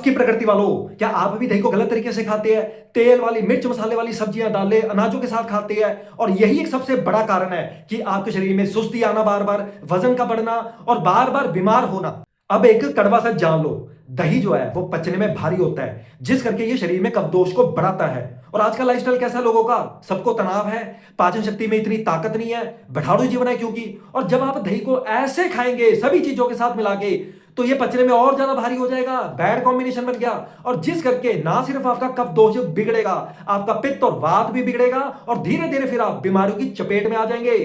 की प्रकृति वालों, क्या आप भी दही को गलत तरीके से खाते हैं? तेल वाली, मिर्च मसाले वाली सब्जियां, दालें, अनाजों के साथ खाते हैं और यही एक सबसे बड़ा कारण है कि आपके शरीर में सुस्ती आना, बार बार वजन का बढ़ना और बार बार बीमार होना। अब एक कड़वा सच जान लो, दही जो है वो पचने में भारी होता है, जिस करके ये शरीर में कफ दोष को बढ़ाता है। और आज का लाइफस्टाइल कैसा है लोगों का? सबको तनाव है, पाचन शक्ति में इतनी ताकत नहीं है, बढ़ाड़ू जीवन है क्योंकि। और जब आप दही को ऐसे खाएंगे सभी चीजों के साथ मिला के, तो ये पचने में और ज्यादा भारी हो जाएगा। बैड कॉम्बिनेशन बन गया और जिस करके ना सिर्फ आपका कफ दोष बिगड़ेगा, आपका पित्त और वात भी बिगड़ेगा और धीरे धीरे फिर आप बीमारियों की चपेट में आ जाएंगे।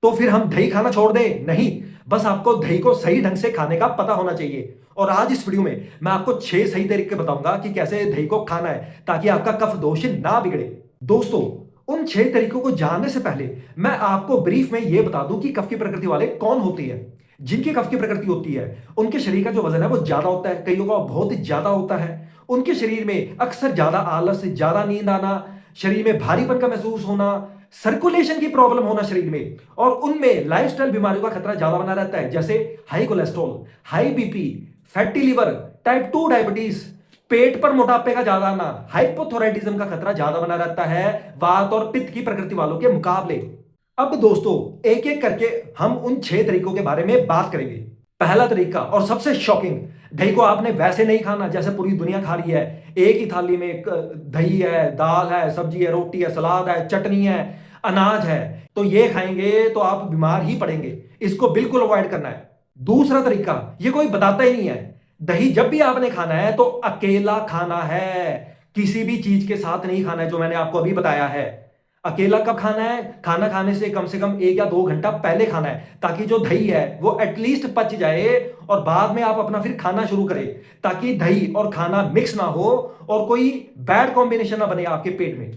तो फिर हम दही खाना छोड़ दें? नहीं, बस आपको दही को सही ढंग से खाने का पता होना चाहिए। और आज इस वीडियो में मैं आपको 6 सही तरीके बताऊंगा कि कैसे दही को खाना है ताकि आपका कफ दोष ना बिगड़े। दोस्तों, उन 6 तरीकों को जानने से पहले मैं आपको ब्रीफ में यह बता दूं कि कफ की प्रकृति वाले कौन होते हैं। जिनकी कफ की प्रकृति होती है उनके शरीर का जो वजन है वो ज्यादा होता है, कईयों का बहुत ज्यादा होता है। उनके शरीर में अक्सर ज्यादा आलस, ज्यादा नींद आना, शरीर में भारीपन का महसूस होना, सर्कुलेशन की प्रॉब्लम होना शरीर में, और उनमें लाइफस्टाइल बीमारियों का खतरा ज्यादा बना रहता है, जैसे high cholesterol, high BP, fatty liver, type 2 diabetes, पेट पर मोटापे का ज्यादा आना, हाइपोथायराइडिज्म का खतरा ज्यादा बना रहता है वात और पित्त की प्रकृति वालों के मुकाबले। अब दोस्तों, एक एक करके हम उन 6 तरीकों के बारे में बात करेंगे। पहला तरीका और सबसे शॉकिंग, दही को आपने वैसे नहीं खाना जैसे पूरी दुनिया खा रही है। एक ही थाली में दही है, दाल है, सब्जी है, रोटी है, सलाद है, चटनी है, अनाज है, तो ये खाएंगे तो आप बीमार ही पड़ेंगे। इसको बिल्कुल अवॉइड करना है। दूसरा तरीका, ये कोई बताता ही नहीं है। दही जब भी आपने खाना है तो अकेला खाना है, किसी भी चीज के साथ नहीं खाना है, जो मैंने आपको अभी बताया है। अकेला कब खाना है? खाना खाने से कम 1 या 2 घंटा पहले खाना है, ताकि जो दही है वो एटलीस्ट पच जाए और बाद में आप अपना फिर खाना शुरू करें, ताकि दही और खाना मिक्स ना हो और कोई बैड कॉम्बिनेशन ना बने आपके पेट में।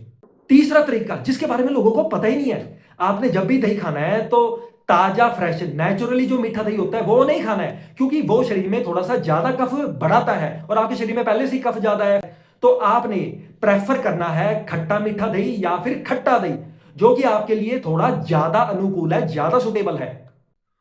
तीसरा तरीका, जिसके बारे में लोगों को पता ही नहीं है, आपने जब भी दही खाना है तो ताजा, फ्रेश, नेचुरली जो मीठा दही होता है वो नहीं खाना है, क्योंकि वो शरीर में थोड़ा सा ज्यादा कफ बढ़ाता है और आपके शरीर में पहले से ही कफ ज्यादा है। तो आपने प्रेफर करना है खट्टा मीठा दही या फिर खट्टा दही, जो कि आपके लिए थोड़ा ज्यादा अनुकूल है, ज्यादा सुटेबल है।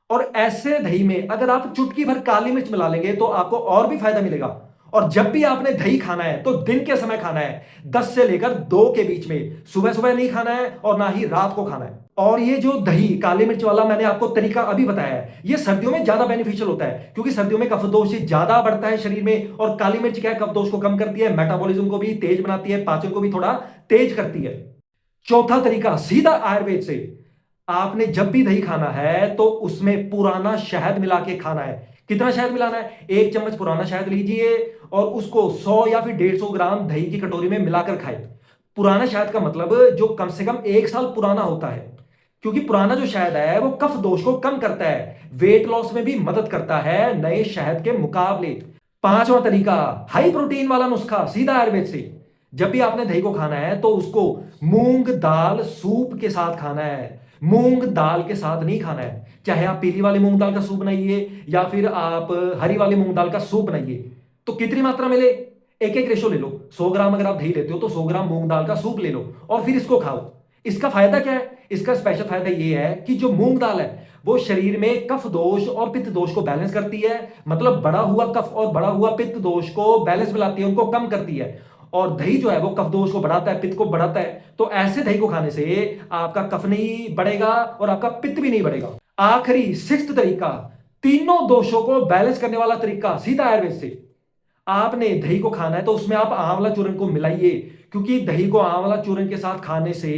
और ऐसे दही में अगर आप चुटकी भर काली मिर्च मिला लेंगे तो आपको और भी फायदा मिलेगा। और जब भी आपने दही खाना है तो दिन के समय खाना है, 10 से लेकर 2 के बीच में। सुबह सुबह नहीं खाना है और ना ही रात को खाना है। और ये जो दही काली मिर्च वाला मैंने आपको तरीका अभी बताया है, ये सर्दियों में ज्यादा बेनिफिशियल होता है, क्योंकि सर्दियों में कफ दोष ज्यादा बढ़ता है शरीर में। और काली मिर्च क्या है, कफ दोष को कम करती है, मेटाबॉलिज्म को भी तेज बनाती है, पाचन को भी थोड़ा तेज करती है। चौथा तरीका, सीधा आयुर्वेद से। आपने जब भी दही खाना है तो उसमें पुराना शहद मिला के खाना है। कितना शहद मिलाना है? 1 चम्मच पुराना शहद लीजिए और उसको 100 या फिर 150 ग्राम दही की कटोरी में मिलाकर खाए। पुराना शहद का मतलब जो कम से कम 1 साल पुराना होता है, क्योंकि पुराना जो शहद है वो कफ दोष को कम करता है, वेट लॉस में भी मदद करता है नए शहद के मुकाबले। पांचवा तरीका, हाई प्रोटीन वाला नुस्खा, सीधा आयुर्वेद से। जब भी आपने दही को खाना है तो उसको मूंग दाल सूप के साथ खाना है, मूंग दाल के साथ नहीं खाना है। चाहे आप पीली वाली मूंग दाल का सूप बनाइए या फिर आप हरी वाली मूंग दाल का सूप बनाइए। तो कितनी मात्रा में ले? एक एक रेशो ले लो। 100 ग्राम अगर आप दही लेते हो तो 100 ग्राम मूंग दाल का सूप ले लो और फिर इसको खाओ। इसका फायदा क्या है? इसका स्पेशल फायदा ये है कि जो मूंग दाल है वो शरीर में कफ दोष और पित्त दोष को बैलेंस करती है, मतलब बढ़ा हुआ कफ और बढ़ा हुआ पित्त दोष को बैलेंस में लाती है, उनको कम करती है। और दही जो है वो कफ दोष को बढ़ाता है, पित्त को बढ़ाता है। तो ऐसे दही को खाने से आपका कफ नहीं बढ़ेगा और आपका पित्त भी नहीं बढ़ेगा। आखिरी 6th तरीका, तीनों दोषों को बैलेंस करने वाला तरीका, सीधा आयुर्वेद से। आपने दही को खाना है तो उसमें आप आंवला चूर्ण को मिलाइए, क्योंकि दही को आंवला चूर्ण के साथ खाने से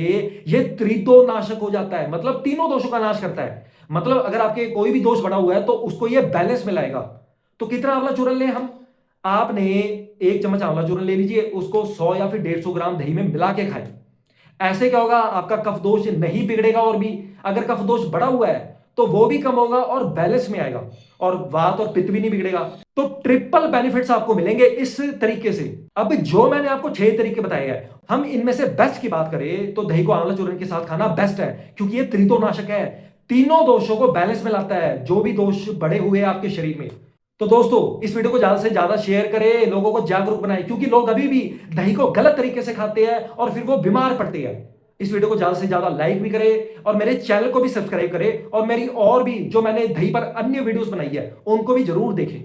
यह त्रिदोनाशक हो जाता है, मतलब तीनों दोषों का नाश करता है। मतलब अगर आपके कोई भी दोष बढ़ा हुआ है तो उसको यह बैलेंस में लाएगा। तो कितना आंवला चूर्ण लें हम? आपने 1 चम्मच आंवला चूर्ण ले लीजिए, उसको 100 या फिर 150 ग्राम दही में मिला के खाएं। ऐसे क्या होगा, आपका कफ दोष नहीं बिगड़ेगा, और भी अगर कफ दोष बढ़ा हुआ है तो वो भी कम होगा और बैलेंस में आएगा, और वात और पित्त भी नहीं बिगड़ेगा। तो ट्रिपल बेनिफिट्स आपको मिलेंगे इस तरीके से। अब जो मैंने आपको 6 तरीके बताए हैं, हम इनमें से बेस्ट की बात करें तो दही को आंवला चूर्ण के साथ खाना बेस्ट है, क्योंकि ये त्रिदोनाशक है, तीनों दोषों को बैलेंस में लाता है, जो भी दोष बढ़े हुए हैं आपके शरीर में। तो दोस्तों, इस वीडियो को ज्यादा से ज्यादा शेयर करें, लोगों को जागरूक बनाएं, क्योंकि लोग अभी भी दही को गलत तरीके से खाते हैं और फिर वो बीमार पड़ते हैं। इस वीडियो को ज्यादा से ज्यादा लाइक भी करें और मेरे चैनल को भी सब्सक्राइब करें, और मेरी और भी जो मैंने दही पर अन्य वीडियोस बनाई है उनको भी जरूर देखें।